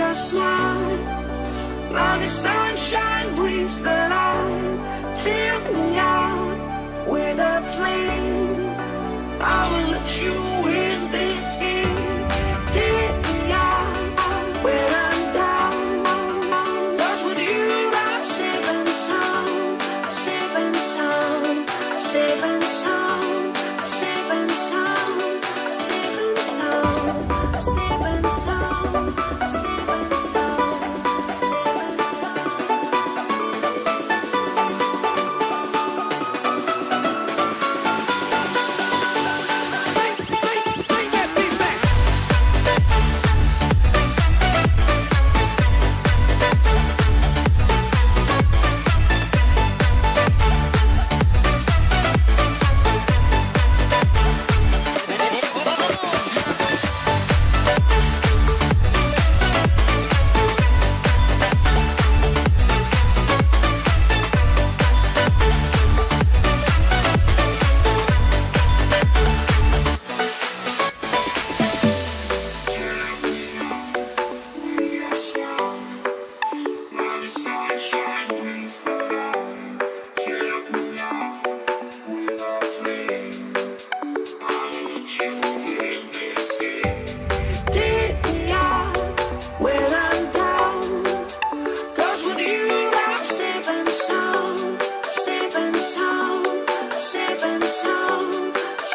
a smile. Now the sunshine brings the light. Fill me out with a flame. I will let you in this game. Take me out when I'm down. 'Cause with you I'm safe and sound. I'm safe and sound. I'm safe and sound. I'm safe and sound. I'm safe and sound. I'm safe and sound. I'm safe and sound. I'm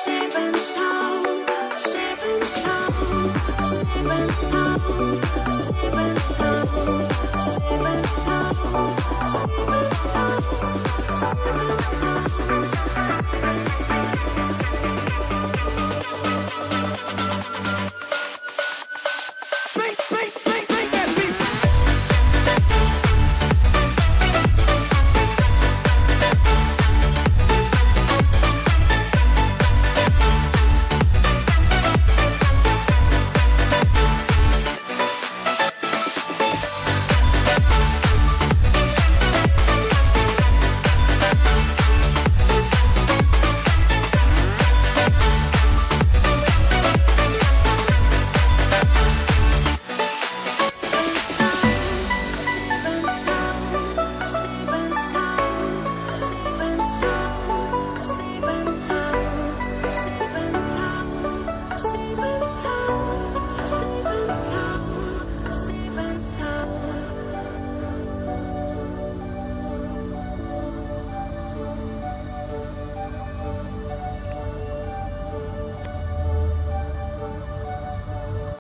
safe and sound. I'm safe and sound.